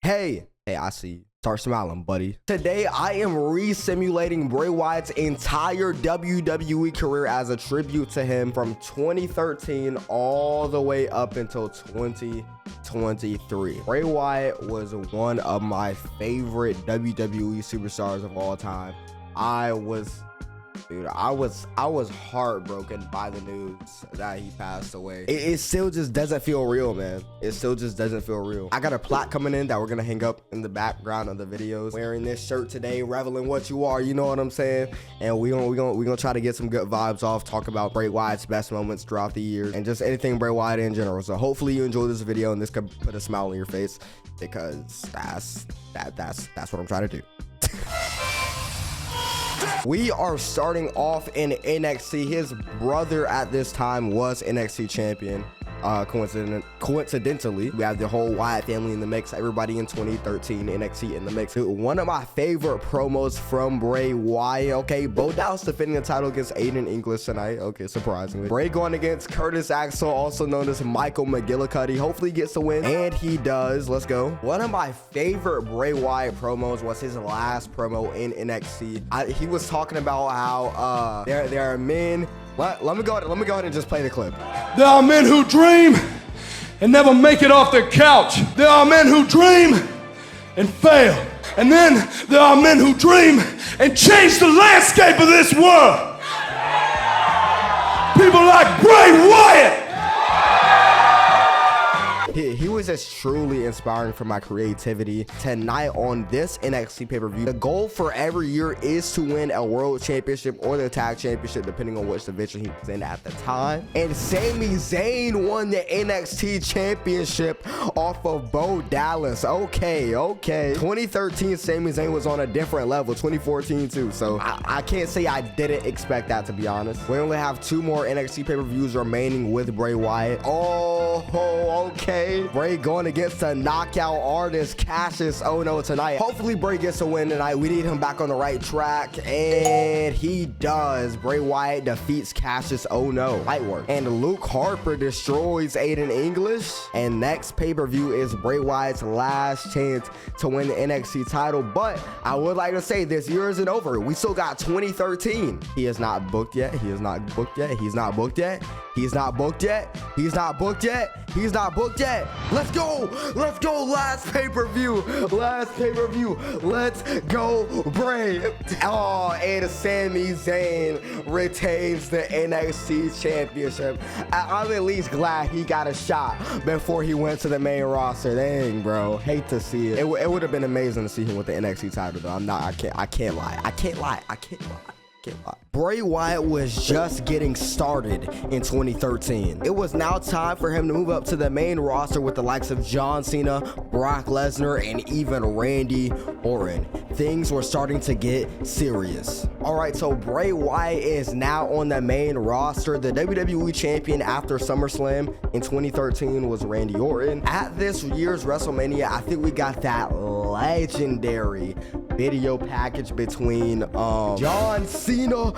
Hey, I see you. Start smiling, buddy. Today, I am re-simulating Bray Wyatt's entire WWE career as a tribute to him from 2013 all the way up until 2023. Bray Wyatt was one of my favorite WWE superstars of all time. I was heartbroken by the news that he passed away. It still just doesn't feel real, man. It still just doesn't feel real. I got a plaque coming in that we're gonna hang up in the background of the videos. Wearing this shirt today, reveling what you are, you know what I'm saying? And we gonna try to get some good vibes off, talk about Bray Wyatt's best moments throughout the years and just anything Bray Wyatt in general. So hopefully you enjoy this video and this could put a smile on your face, because that's what I'm trying to do. We are starting off in NXT. His brother at this time was NXT champion. Coincidentally, we have the whole Wyatt family in the mix. Everybody in 2013 NXT in the mix. One of my favorite promos from Bray Wyatt. Okay, Bo Dallas defending the title against Aiden English tonight. Okay, surprisingly. Bray going against Curtis Axel, also known as Michael McGillicuddy. Hopefully he gets the win, and he does. Let's go. One of my favorite Bray Wyatt promos was his last promo in NXT. He was talking about how there are men. Let me go ahead and just play the clip. There are men who dream and never make it off their couch. There are men who dream and fail. And then there are men who dream and change the landscape of this world. People like Bray Wyatt. He was just truly inspiring for my creativity. Tonight on this NXT pay-per-view, the goal for every year is to win a world championship or the tag championship, depending on which division he was in at the time. And Sami Zayn won the NXT championship off of Bo Dallas. Okay. 2013 Sami Zayn was on a different level. 2014 too. So I can't say I didn't expect that, to be honest. We only have 2 more NXT pay-per-views remaining with Bray Wyatt. Okay. Bray going against the knockout artist Cassius Ohno tonight. Hopefully Bray gets a win tonight. We need him back on the right track, and he does. Bray Wyatt defeats Cassius Ohno. Light work. And Luke Harper destroys Aiden English. And next pay-per-view is Bray Wyatt's last chance to win the NXT title. But I would like to say this year isn't over. We still got 2013. He is not booked yet. He's not booked yet. He's not booked yet. He's not booked yet. Let's go. Last pay-per-view. Let's go, Bray. Oh, and Sami Zayn retains the NXT championship. I'm at least glad he got a shot before he went to the main roster. Dang, bro. Hate to see it. It would have been amazing to see him with the NXT title, though. I can't lie. Bray Wyatt was just getting started in 2013. It was now time for him to move up to the main roster with the likes of John Cena, Brock Lesnar, and even Randy Orton. Things were starting to get serious. Alright, so Bray Wyatt is now on the main roster. The WWE champion after SummerSlam in 2013 was Randy Orton. At this year's WrestleMania, I think we got that legendary video package between John Cena.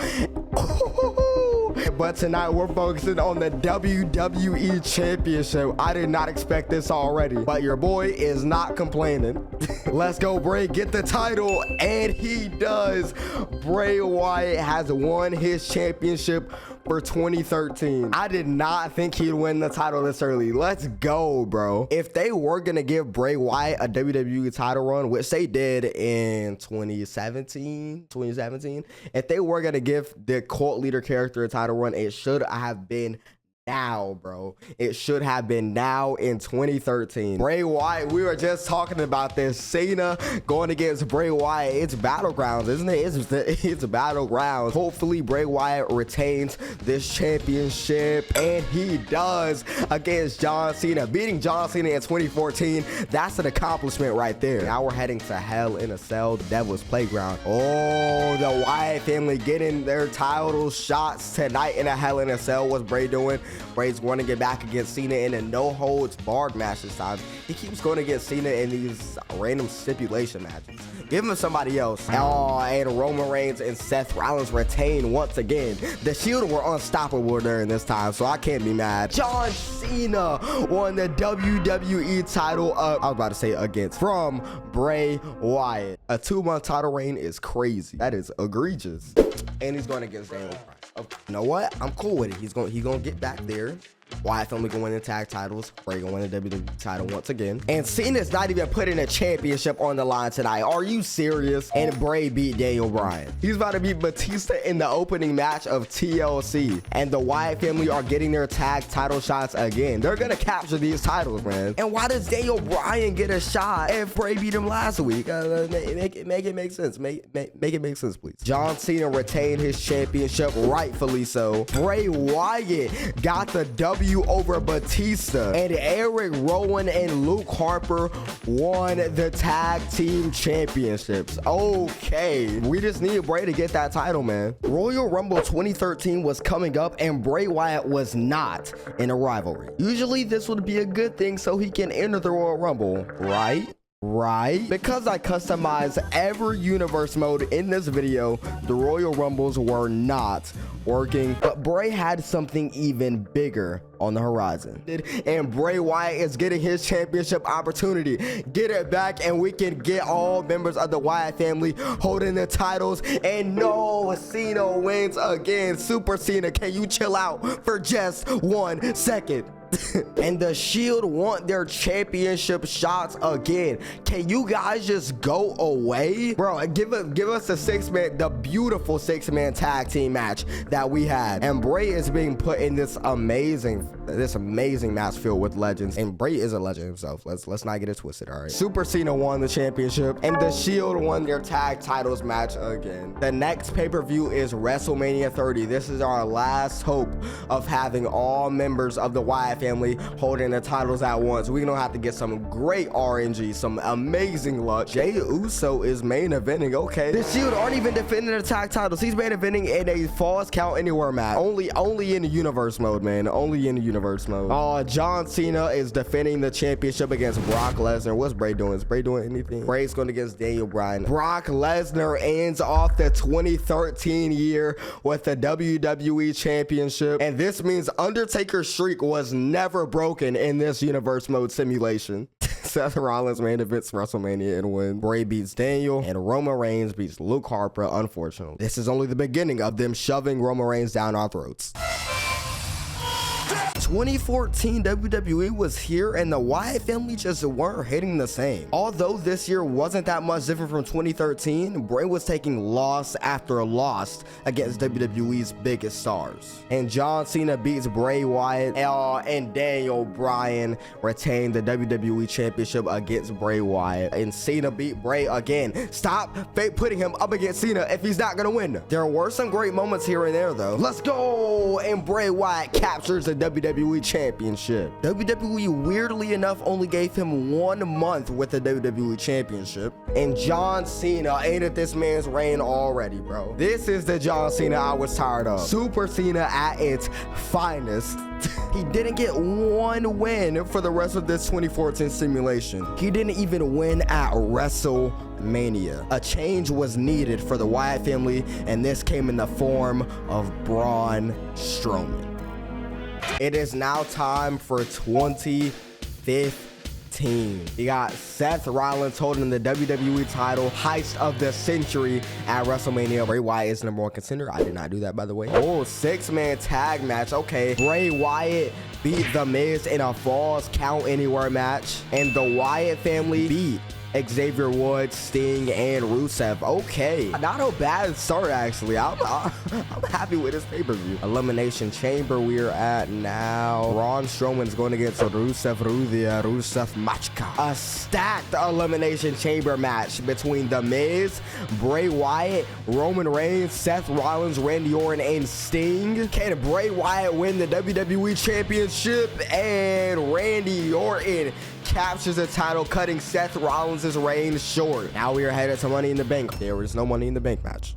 But tonight we're focusing on the WWE Championship. I did not expect this already, but your boy is not complaining. Let's go, Bray. Get the title, and he does. Bray Wyatt has won his championship for 2013. I did not think he'd win the title this early. Let's go, bro. If they were gonna give Bray Wyatt a WWE title run, which they did in 2017, if they were gonna give the cult leader character a title run, it should have been now, bro. It should have been now in 2013. Bray Wyatt, we were just talking about this. Cena going against Bray Wyatt. It's battlegrounds, isn't it? It's battlegrounds. Hopefully Bray Wyatt retains this championship, and he does against John Cena. Beating John Cena in 2014, that's an accomplishment right there. Now we're heading to Hell in a Cell, the Devil's Playground. Oh, the Wyatt family getting their title shots tonight in a Hell in a Cell. What's Bray doing? Bray's going to get back against Cena in a no-holds-barred match this time. He keeps going against Cena in these random stipulation matches. Give him somebody else. Oh, and Roman Reigns and Seth Rollins retain once again. The Shield were unstoppable during this time, so I can't be mad. John Cena won the WWE title I was about to say against, from Bray Wyatt. A 2-month title reign is crazy. That is egregious. And he's going against Daniel Bryan. You know what? I'm cool with it. He's gonna get back there. Wyatt family gonna win the tag titles. Bray gonna win the WWE title once again. And Cena's not even putting a championship on the line tonight. Are you serious? And Bray beat Daniel Bryan. He's about to beat Batista in the opening match of TLC. And the Wyatt family are getting their tag title shots again. They're gonna capture these titles, man. And why does Daniel Bryan get a shot if Bray beat him last week? Make it make sense. Make it make sense, please. John Cena retained his championship, rightfully so. Bray Wyatt got the W over Batista, and Eric Rowan and Luke Harper won the tag team championships. Okay, we just need Bray to get that title, man. Royal Rumble 2013 was coming up, and Bray Wyatt was not in a rivalry. Usually this would be a good thing so he can enter the Royal Rumble, right? Because I customized every universe mode in this video, the Royal Rumbles were not working, but Bray had something even bigger on the horizon, and Bray Wyatt is getting his championship opportunity. Get it back, and we can get all members of the Wyatt family holding the titles. And no, Cena wins again. Super Cena, can you chill out for just 1 second? And the Shield want their championship shots again. Can you guys just go away, bro? Give us the beautiful 6-man tag team match that we had. And Bray is being put in this amazing match filled with legends, and Bray is a legend himself. Let's not get it twisted. All right, Super Cena won the championship, and the Shield won their tag titles match again. The next pay-per-view is WrestleMania 30. This is our last hope of having all members of the Wyatt family holding the titles at once. We're gonna have to get some great RNG, some amazing luck. Jey Uso is main eventing. Okay, the Shield aren't even defending the tag titles. He's main eventing in a Falls Count Anywhere match. Only in the universe mode, man. Only in the universe mode. John Cena is defending the championship against Brock Lesnar. What's Bray doing? Is Bray doing anything? Bray's going against Daniel Bryan. Brock Lesnar ends off the 2013 year with the WWE championship, and this means Undertaker's streak was never broken in this universe mode simulation. Seth Rollins main events WrestleMania and win. Bray beats Daniel, and Roman Reigns beats Luke Harper. Unfortunately, this is only the beginning of them shoving Roman Reigns down our throats. 2014 WWE was here, and the Wyatt family just weren't hitting the same. Although this year wasn't that much different from 2013, Bray was taking loss after loss against WWE's biggest stars. And John Cena beats Bray Wyatt, and Daniel Bryan retained the WWE championship against Bray Wyatt. And Cena beat Bray again. Stop putting him up against Cena if he's not gonna win. There were some great moments here and there though. Let's go! And Bray Wyatt captures the WWE championship. WWE weirdly enough only gave him 1 month with the WWE championship, and John Cena ended this man's reign already, bro. This is the John Cena I was tired of. Super Cena at its finest. He didn't get 1 win for the rest of this 2014 simulation. He didn't even win at WrestleMania. A change was needed for the Wyatt family, and this came in the form of Braun Strowman. It is now time for 2015. You got Seth Rollins holding the WWE title, heist of the century at WrestleMania. Bray Wyatt is number 1 contender. I did not do that, by the way. 6-man tag match. Okay, Bray Wyatt beat The Miz in a Falls Count Anywhere match, and the Wyatt family beat Xavier Woods, Sting, and Rusev. Okay, not a bad start actually. I'm happy with this pay-per-view. Elimination Chamber we're at now. Braun Strowman's going against Rusev Machka. A stacked Elimination Chamber match between The Miz, Bray Wyatt, Roman Reigns, Seth Rollins, Randy Orton, and Sting. Can Bray Wyatt win the WWE Championship? And Randy Orton captures the title, cutting Seth Rollins' reign short. Now we are headed to Money in the Bank. There was no Money in the Bank match.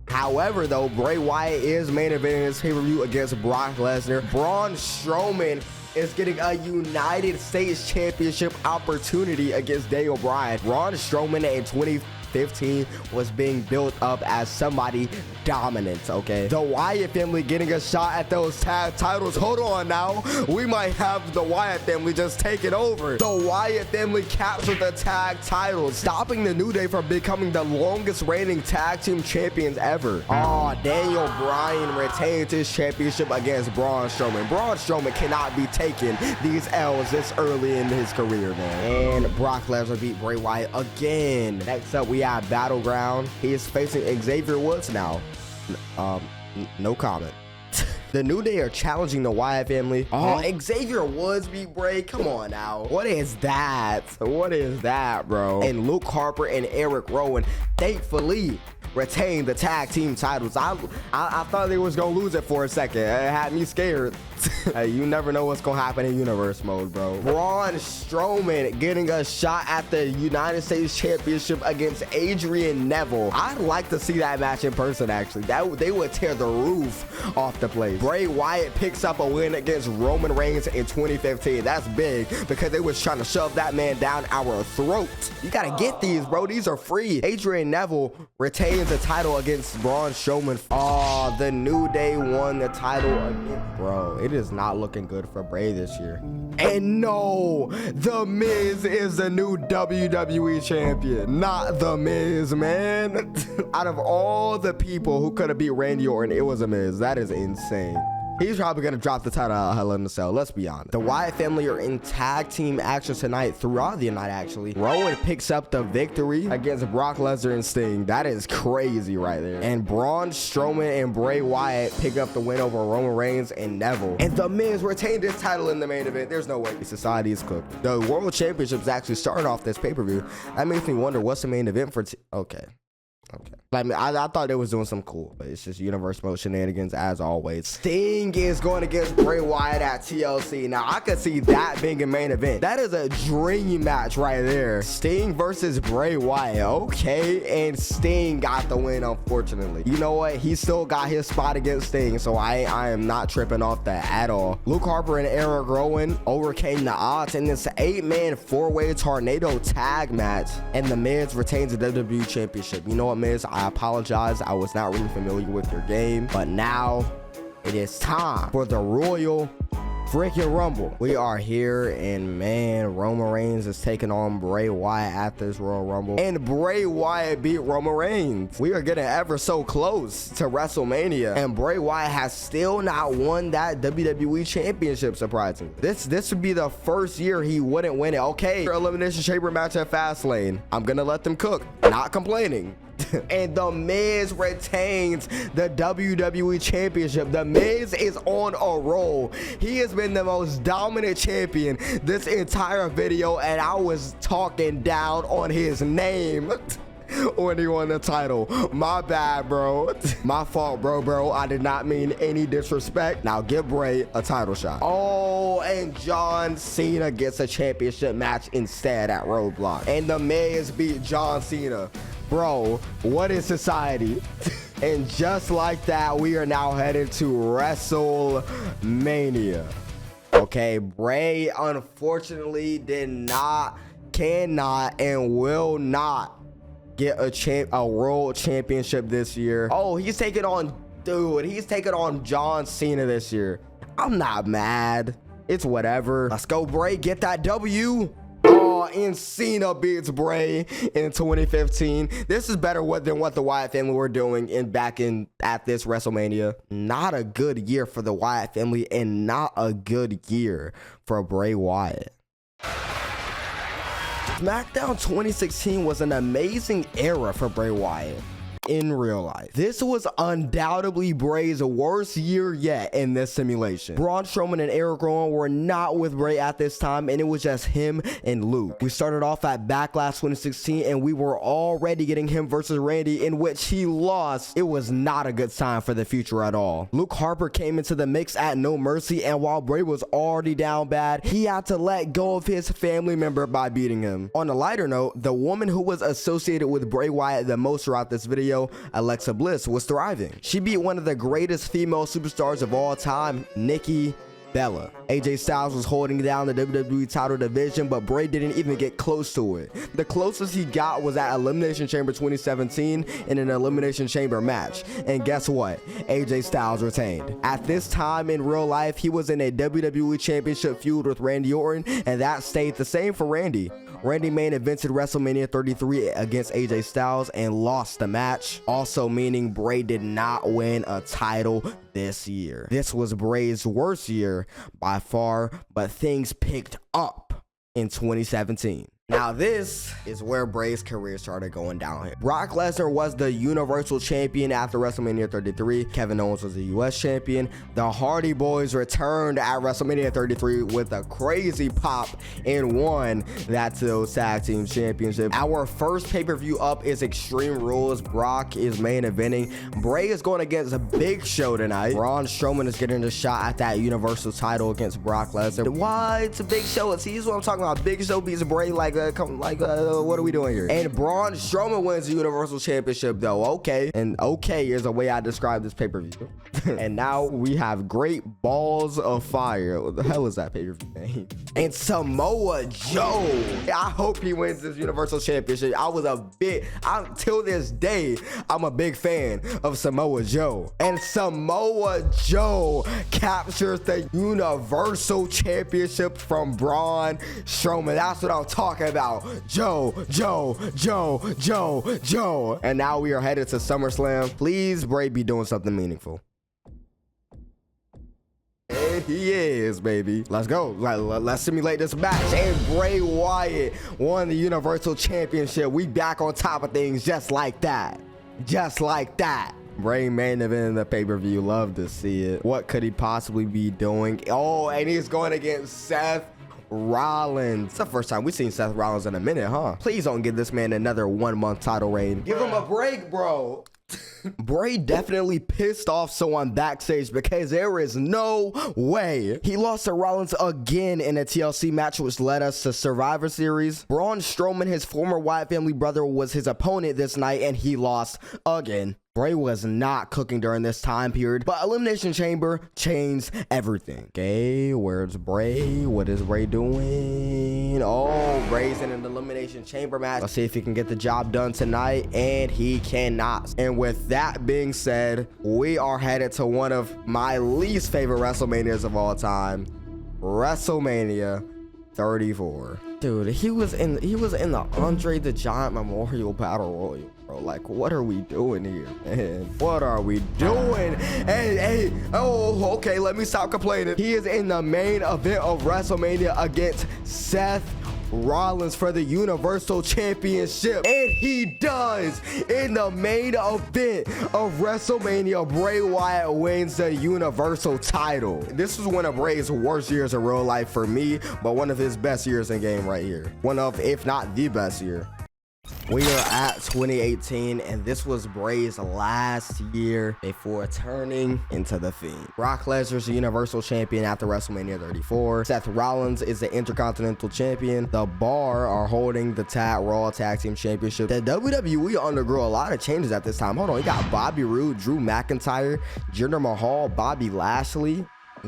However, though, Bray Wyatt is main eventing this pay-per-view against Brock Lesnar. Braun Strowman is getting a United States Championship opportunity against Daniel Bryan. Braun Strowman in 2015 was being built up as somebody dominant, okay? The Wyatt family getting a shot at those tag titles. Hold on now. We might have the Wyatt family just take it over. The Wyatt family captured the tag titles, stopping the New Day from becoming the longest reigning tag team champions ever. Oh, Daniel Bryan retains his championship against Braun Strowman. Braun Strowman cannot be taking these L's this early in his career, man. And Brock Lesnar beat Bray Wyatt again. Next up, we have Battleground. He is facing Xavier Woods now. No comment. The New Day are challenging the Wyatt family. Oh, Xavier Woods beat Bray. Come on now. What is that? What is that, bro? And Luke Harper and Eric Rowan, thankfully, retain the tag team titles. I thought they was gonna lose it for a second. It had me scared. Hey, you never know what's gonna happen in universe mode, bro. Braun Strowman getting a shot at the United States Championship against Adrian Neville. I'd like to see that match in person, actually. They would tear the roof off the place. Bray Wyatt picks up a win against Roman Reigns in 2015. That's big because they was trying to shove that man down our throat. You gotta get these, bro. These are free. Adrian Neville retains the title against Braun Strowman. Oh, the New Day won the title again. Bro, it is not looking good for Bray this year. And no, The Miz is the new WWE champion. Not The Miz, man. Out of all the people who could have beat Randy Orton, it was a Miz. That is insane. He's probably going to drop the title out of Hell in a Cell. Let's be honest. The Wyatt family are in tag team action tonight, throughout the night, actually. Rowan picks up the victory against Brock Lesnar and Sting. That is crazy right there. And Braun Strowman and Bray Wyatt pick up the win over Roman Reigns and Neville. And The Miz retained his title in the main event. There's no way. Society is cooked. The World Championship's actually starting off this pay-per-view. That makes me wonder what's the main event for... Okay. I mean, I thought they was doing some cool, but it's just universe mode shenanigans as always. Sting is going against Bray Wyatt at TLC. Now, I could see that being a main event. That is a dream match right there. Sting versus Bray Wyatt. Okay, and Sting got the win, unfortunately. You know what? He still got his spot against Sting, so I am not tripping off that at all. Luke Harper and Eric Rowan overcame the odds in this 8-man 4-way tornado tag match, and The Miz retains the WWE Championship. You know what, Miz? I apologize. I was not really familiar with your game, but now it is time for the Royal freaking Rumble. We are here, and man, Roman Reigns is taking on Bray Wyatt at this Royal Rumble, and Bray Wyatt beat Roman Reigns. We are getting ever so close to WrestleMania, and Bray Wyatt has still not won that WWE Championship, surprisingly. This would be the first year he wouldn't win it. Okay, Elimination Chamber match at Fastlane. I'm gonna let them cook. Not complaining. And The Miz retains the WWE Championship. The Miz is on a roll. He has been the most dominant champion this entire video, and I was talking down on his name when he won the title. My bad, bro. My fault, bro. I did not mean any disrespect. Now give Bray a title shot. Oh, and John Cena gets a championship match instead at Roadblock. And The Miz beat John Cena. Bro, what is society? And just like that, we are now headed to WrestleMania. Okay, Bray unfortunately cannot, and will not get a world championship this year. Oh, he's taking on John Cena this year. I'm not mad. It's whatever. Let's go, Bray. Get that W. And Cena beats Bray in 2015. This is better than what the Wyatt family were doing at this WrestleMania. Not a good year for the Wyatt family, and not a good year for Bray Wyatt. SmackDown 2016 was an amazing era for Bray Wyatt. In real life, this was undoubtedly Bray's worst year yet in this simulation. Braun Strowman and Eric Rowan were not with Bray at this time, and it was just him and Luke. We started off at Backlash 2016, and we were already getting him versus Randy, in which he lost. It was not a good sign for the future at all. Luke Harper came into the mix at No Mercy, and while Bray was already down bad, he had to let go of his family member by beating him. On a lighter note, the woman who was associated with Bray Wyatt the most throughout this video, Alexa Bliss, was thriving. She beat one of the greatest female superstars of all time, Nikki Bella. AJ Styles was holding down the WWE title division, but Bray didn't even get close to it. The closest he got was at Elimination Chamber 2017 in an Elimination Chamber match. And guess what? AJ Styles retained. At this time in real life, he was in a WWE Championship feud with Randy Orton, and that stayed the same for Randy. Randy main evented WrestleMania 33 against AJ Styles and lost the match, also meaning Bray did not win a title this year. This was Bray's worst year by far, but things picked up in 2017. Now this is where Bray's career started going downhill. Brock Lesnar was the Universal Champion after WrestleMania 33. Kevin Owens was the US Champion. The Hardy Boys returned at WrestleMania 33 with a crazy pop and won that Tag Team Championship. Our first pay-per-view up is Extreme Rules. Brock is main eventing. Bray is going against a Big Show tonight. Braun Strowman is getting a shot at that Universal title against Brock Lesnar. Why? It's a Big Show. See, this is what I'm talking about. Big Show beats Bray like what are we doing here? And Braun Strowman wins the Universal Championship though. Okay. And okay is the way I describe this pay-per-view. And now we have Great Balls of Fire. What the hell is that pay-per-view name? And Samoa Joe. I hope he wins this Universal Championship. Till this day, I'm a big fan of Samoa Joe. And Samoa Joe captures the Universal Championship from Braun Strowman. That's what I'm talking about. Joe. And now we are headed to SummerSlam. Please, Bray, be doing something meaningful. And he is, baby. Let's go. Let's simulate this match. And Bray Wyatt won the Universal Championship. We back on top of things just like that. Just like that. Bray main event in the pay-per-view. Love to see it. What could he possibly be doing? Oh, and he's going against Seth Rollins. It's the first time we've seen Seth Rollins in a minute, huh? Please don't give this man another 1-month title reign. Give him a break, bro. Bray definitely pissed off someone backstage because there is no way. He lost to Rollins again in a TLC match, which led us to Survivor Series. Braun Strowman, his former Wyatt family brother, was his opponent this night, and he lost again. Bray was not cooking during this time period, but Elimination Chamber changed everything. Okay, where's Bray? What is Bray doing? Oh, Bray's in an Elimination Chamber match. Let's see if he can get the job done tonight, and he cannot. And with that being said, we are headed to one of my least favorite WrestleManias of all time, WrestleMania 34. Dude, he was in the Andre the Giant Memorial Battle Royal, bro. Like, what are we doing here, man? What are we doing? Hey, oh, okay, let me stop complaining. He is in the main event of WrestleMania against Seth Rollins for the Universal Championship, and he does. In the main event of WrestleMania, Bray Wyatt wins the Universal title. This was one of Bray's worst years in real life for me, but one of his best years in game right here. One of, if not the best year. We are at 2018, and this was Bray's last year before turning into the Fiend. Brock Lesnar's the Universal Champion after WrestleMania 34. Seth Rollins is the Intercontinental Champion. The Bar are holding the Raw Tag Team Championship. The WWE undergo a lot of changes at this time. Hold on, you got Bobby Roode, Drew McIntyre, Jinder Mahal, Bobby Lashley,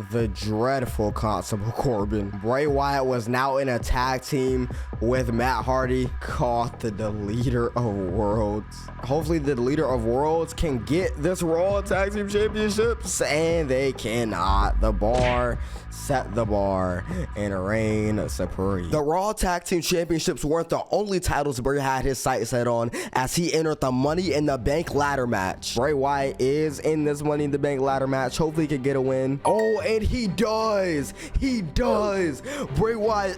the dreadful Constable Corbin. Bray Wyatt was now in a tag team with Matt Hardy, called the Deleter of Worlds. Hopefully the Deleter of Worlds can get this Raw Tag Team Championships, and they cannot. The Bar set the bar and reign supreme. The Raw Tag Team Championships weren't the only titles Bray had his sights set on, as he entered the Money in the Bank ladder match. Bray Wyatt is in this Money in the Bank ladder match. Hopefully he can get a win. Oh, and he does. Bray Wyatt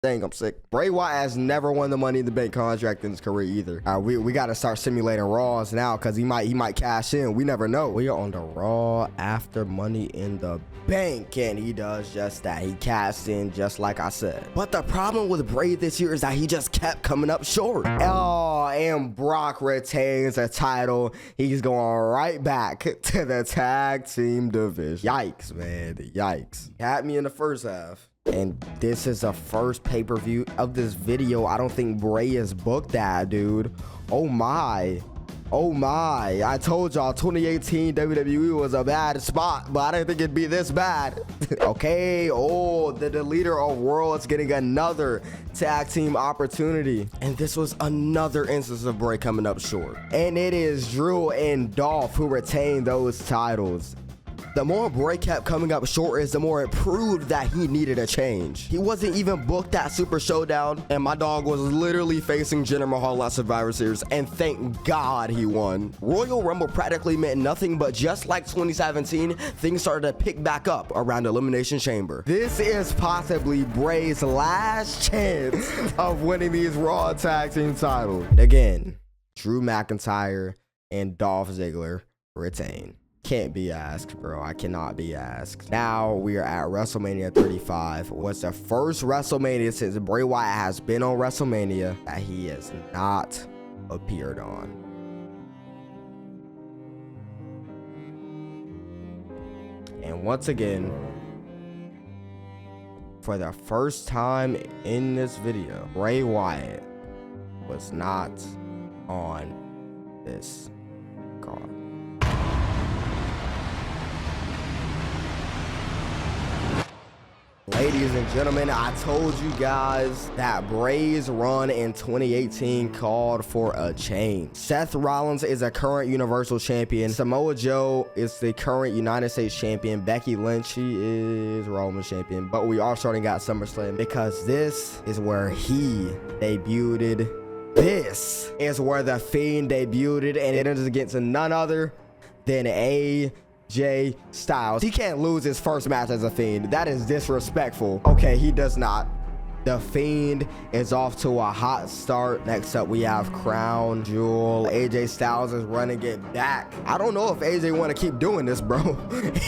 Dang, I'm sick. Bray Wyatt has never won the Money in the Bank contract in his career either. We got to start simulating Raws now, because he might cash in. We never know. We are on the Raw after Money in the Bank, and he does just that. He cashed in just like I said. But the problem with Bray this year is that he just kept coming up short. Oh, and Brock retains the title. He's going right back to the tag team division. Yikes, man. Yikes. Had me in the first half. And this is the first pay-per-view of this video. I don't think Bray is booked that, dude. Oh my. Oh my, I told y'all 2018 WWE was a bad spot, but I didn't think it'd be this bad. Okay, oh, the deleter of worlds getting another tag team opportunity. And this was another instance of Bray coming up short. And it is Drew and Dolph who retain those titles. The more Bray kept coming up short is the more it proved that he needed a change. He wasn't even booked at Super Showdown, and my dog was literally facing Jinder Mahal at Survivor Series, and thank God he won. Royal Rumble practically meant nothing, but just like 2017, things started to pick back up around Elimination Chamber. This is possibly Bray's last chance of winning these Raw Tag Team titles. Again, Drew McIntyre and Dolph Ziggler retain. Can't be asked, bro. I cannot be asked. Now we are at WrestleMania 35. What's the first WrestleMania since Bray Wyatt has been on WrestleMania that he has not appeared on. And once again, for the first time in this video, Bray Wyatt was not on this card. Ladies and gentlemen, I told you guys that Bray's run in 2018 called for a change. Seth Rollins is a current Universal Champion. Samoa Joe is the current United States Champion. Becky Lynch, she is Raw Women's Champion. But we are starting at SummerSlam because this is where he debuted. This is where The Fiend debuted, and it is against none other than AJ Styles. He can't lose his first match as a Fiend. That is disrespectful. Okay, he does not. The Fiend is off to a hot start. Next up, we have Crown Jewel. AJ Styles is running it back. I don't know if AJ want to keep doing this, bro.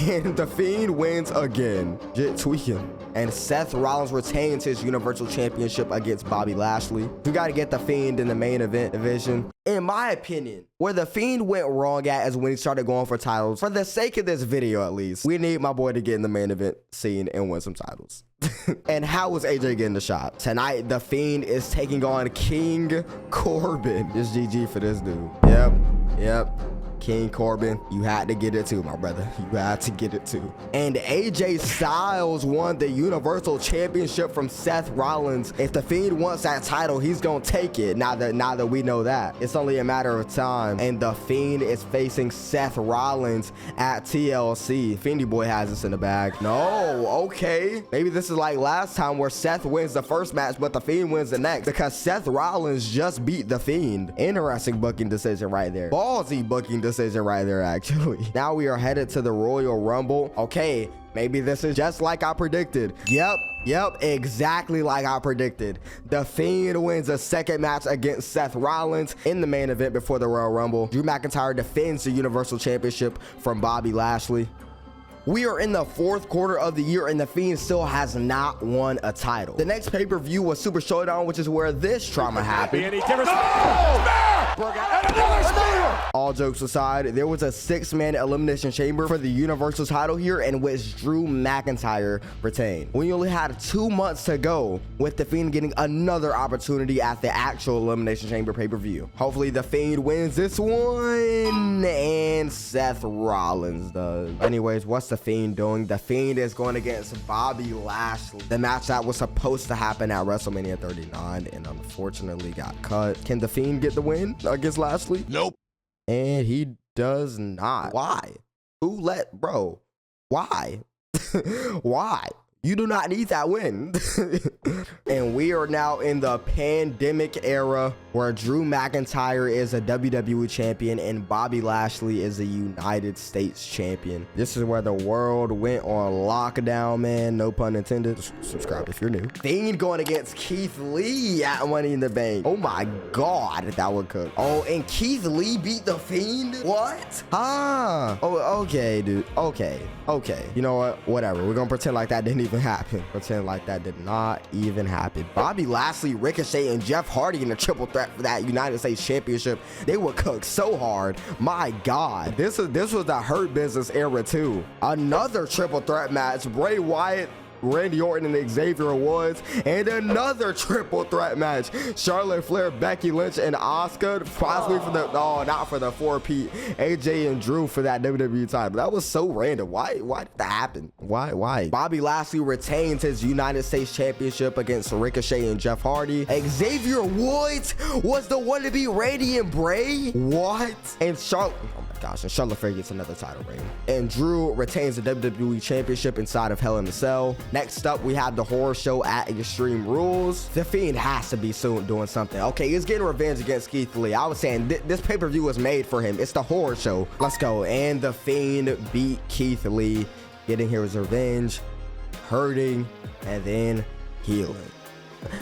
And The Fiend wins again. Just tweaking. And Seth Rollins retains his Universal Championship against Bobby Lashley. We got to get The Fiend in the main event division. In my opinion, where The Fiend went wrong at is when he started going for titles. For the sake of this video, at least, we need my boy to get in the main event scene and win some titles. And how was AJ getting the shot? Tonight, The Fiend is taking on King Corbin. It's GG for this dude. Yep. King Corbin, you had to get it too, my brother. You had to get it too. And AJ Styles won the Universal Championship from Seth Rollins. If The Fiend wants that title, he's gonna take it. Now that we know that, it's only a matter of time. And The Fiend is facing Seth Rollins at TLC. Fiendy boy has this in the bag. No, okay. Maybe this is like last time where Seth wins the first match, but The Fiend wins the next, because Seth Rollins just beat The Fiend. Interesting booking decision right there. Ballsy booking decision right there, actually. Now we are headed to the Royal Rumble. Okay, maybe this is just like I predicted. Yep, exactly like I predicted. The Fiend wins a second match against Seth Rollins in the main event before the Royal Rumble. Drew McIntyre defends the Universal Championship from Bobby Lashley. We are in the fourth quarter of the year and The Fiend still has not won a title. The next pay-per-view was Super Showdown, which is where this trauma happened. All jokes aside, there was a 6-man elimination chamber for the Universal title here in which Drew McIntyre retained. We only had 2 months to go, with The Fiend getting another opportunity at the actual elimination chamber pay-per-view. Hopefully The Fiend wins this one and Seth Rollins does. Anyways, what's The Fiend doing? The Fiend is going against Bobby Lashley, the match that was supposed to happen at WrestleMania 39 and unfortunately got cut. Can The Fiend get the win against Lashley? Nope. And he does not. Why? Who let, bro? Why? Why? You do not need that win. And we are now in the pandemic era where Drew McIntyre is a WWE champion and Bobby Lashley is a United States champion. This is where the world went on lockdown, man. No pun intended. Subscribe if you're new. Fiend going against Keith Lee at Money in the Bank. Oh my God, that would cook. Oh, and Keith Lee beat The Fiend? What? Ah. Oh, okay, dude. Okay. You know what? Whatever. We're gonna pretend like that didn't even happen. Pretend like that did not even happen. Bobby Lashley, Ricochet, and Jeff Hardy in a triple threat for that United States Championship. They would cook so hard. My God. This was the Hurt Business era too. Another triple threat match. Bray Wyatt Randy Orton and Xavier Woods, and another triple threat match. Charlotte Flair, Becky Lynch, and Asuka, possibly for the, not for the 4-peat, AJ and Drew for that WWE title. That was so random. Why did that happen? Why? Bobby Lashley retains his United States Championship against Ricochet and Jeff Hardy. Xavier Woods was the one to beat Randy and Bray. What? And Charlotte, oh my gosh, and Charlotte Flair gets another title reign. And Drew retains the WWE Championship inside of Hell in a Cell. Next up, we have the horror show at Extreme Rules. The Fiend has to be soon doing something. Okay, he's getting revenge against Keith Lee. I was saying this pay-per-view was made for him. It's the horror show. Let's go. And the Fiend beat Keith Lee, getting his revenge, hurting, and then healing.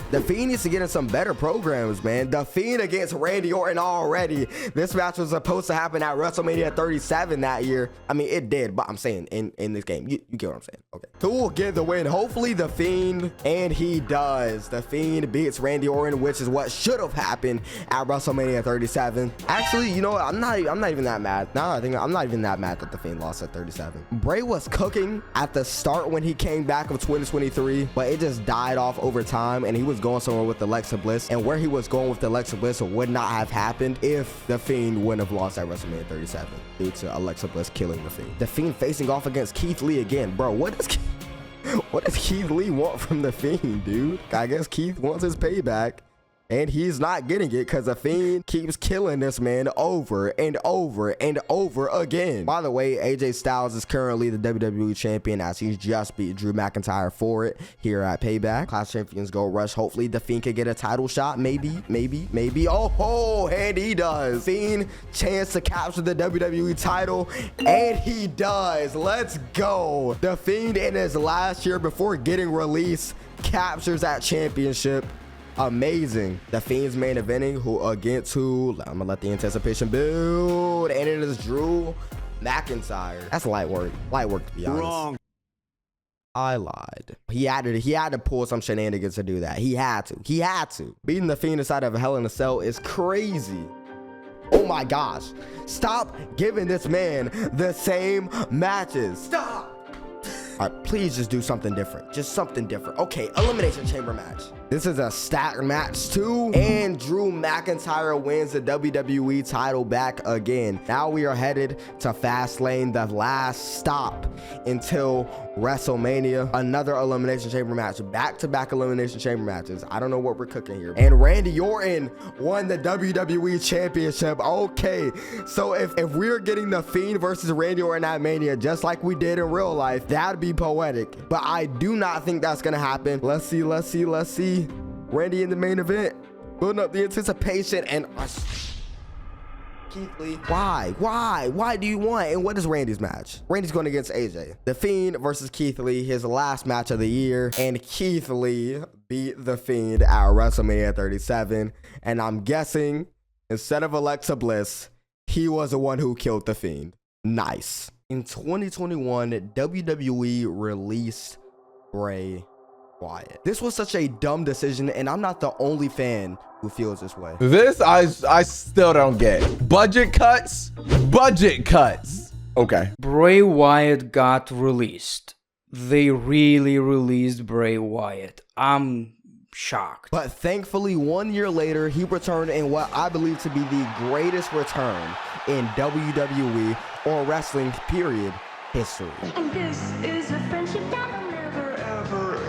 The Fiend needs to get in some better programs, man. The Fiend against Randy Orton already. This match was supposed to happen at WrestleMania 37 that year. I mean, it did, but I'm saying in this game. You get what I'm saying. Okay. Who will get the win? Hopefully the Fiend, and he does. The Fiend beats Randy Orton, which is what should have happened at WrestleMania 37. Actually, you know what? I'm not even that mad. Now I think I'm not even that mad that the Fiend lost at 37. Bray was cooking at the start when he came back of 2023, but it just died off over time. And he was going somewhere with Alexa Bliss, and where he was going with Alexa Bliss would not have happened if the Fiend wouldn't have lost at WrestleMania 37 due to Alexa Bliss killing the Fiend. The Fiend facing off against Keith Lee again. Bro, what does Keith Lee want from the Fiend, dude? I guess Keith wants his payback, and he's not getting it because the Fiend keeps killing this man over and over and over again. By the way, AJ Styles is currently the WWE champion, as he's just beat Drew McIntyre for it here at Payback. Clash Champions Gold Rush. Hopefully the Fiend can get a title shot. Maybe. Oh, and he does. Fiend chance to capture the WWE title, and he does. Let's go. The Fiend in his last year before getting released captures that championship. Amazing. The Fiend's main eventing against who? I'm gonna let the anticipation build, and it is Drew McIntyre. That's light work to be honest. Wrong. I lied. He had to pull some shenanigans to do that. He had to. Beating the Fiend inside of Hell in a Cell is crazy. Oh my gosh. Stop giving this man the same matches. Stop. All right, please just do something different. Just something different. Okay, Elimination Chamber match. This is a stacked match too. And Drew McIntyre wins the WWE title back again. Now we are headed to Fastlane, the last stop until WrestleMania. Another Elimination Chamber match. Back-to-back Elimination Chamber matches. I don't know what we're cooking here. And Randy Orton won the WWE Championship. Okay, so if we're getting the Fiend versus Randy Orton at Mania, just like we did in real life, that'd be poetic. But I do not think that's gonna happen. Let's see. Randy in the main event, building up the anticipation, and Keith Lee. Why do you want? And what is Randy's match? Randy's going against AJ. The Fiend versus Keith Lee, his last match of the year, and Keith Lee beat the Fiend at WrestleMania 37. And I'm guessing instead of Alexa Bliss, he was the one who killed the Fiend. Nice. In 2021, WWE released Bray Wyatt. This was such a dumb decision, and I'm not the only fan who feels this way. This I still don't get. Budget cuts. Okay. Bray Wyatt got released. They really released Bray Wyatt. I'm shocked. But thankfully, 1 year later, he returned in what I believe to be the greatest return in WWE or wrestling period history. And this is a friendship that will never ever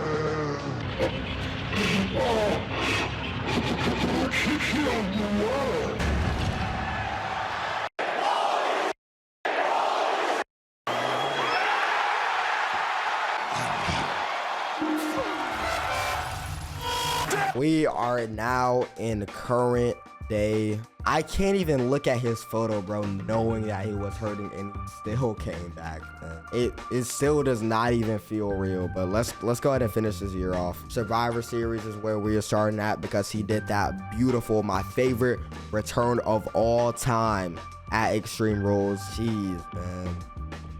We are now in current day. I can't even look at his photo, bro, knowing that he was hurting and he still came back, man. It still does not even feel real, but let's go ahead and finish this year off. Survivor Series is where we are starting at because he did that beautiful, my favorite return of all time at Extreme Rules. Jeez, man.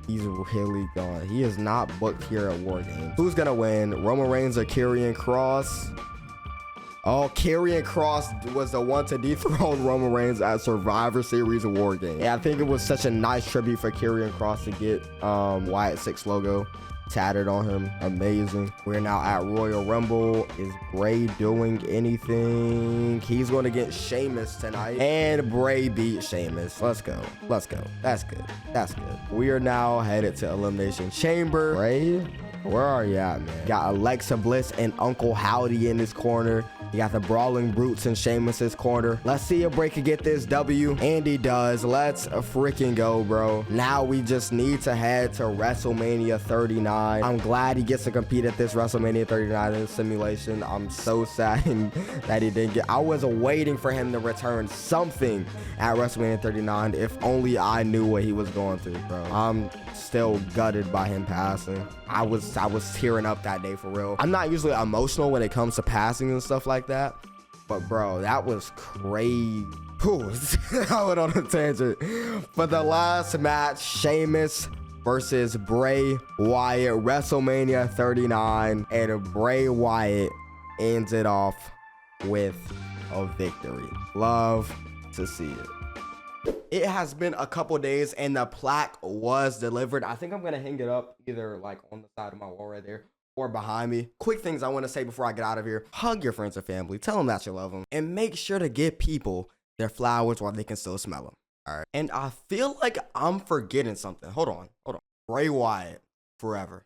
He's really gone. He is not booked here at War Games. Who's gonna win? Roman Reigns or Karrion Kross? Oh, Karrion Kross was the one to dethrone Roman Reigns at Survivor Series War Game. Yeah, I think it was such a nice tribute for Karrion Kross to get Wyatt 6 logo. tattered on him. Amazing. We're now at Royal Rumble. Is Bray doing anything? He's going to get Sheamus tonight. And Bray beat Sheamus. Let's go. Let's go. That's good. That's good. We are now headed to Elimination Chamber. Bray, where are you at, man? Got Alexa Bliss and Uncle Howdy in this corner. You got the Brawling Brutes in Sheamus's corner. Let's see if Bray can get this W. And he does. Let's freaking go, bro. Now we just need to head to WrestleMania 39. I'm glad he gets to compete at this WrestleMania 39 in simulation. I'm so sad that he didn't get. I was waiting for him to return something at WrestleMania 39. If only I knew what he was going through, bro. I'm still gutted by him passing. I was tearing up that day for real. I'm not usually emotional when it comes to passing and stuff like that, but bro, that was crazy. I went on a tangent. For the last match, Sheamus versus Bray Wyatt, WrestleMania 39, and Bray Wyatt ends it off with a victory. Love to see it. It has been a couple days and the plaque was delivered. I think I'm gonna hang it up either like on the side of my wall right there or behind me. Quick things I want to say before I get out of here. Hug your friends and family. Tell them that you love them. And make sure to give people their flowers while they can still smell them. All right. And I feel like I'm forgetting something. Hold on. Bray Wyatt forever.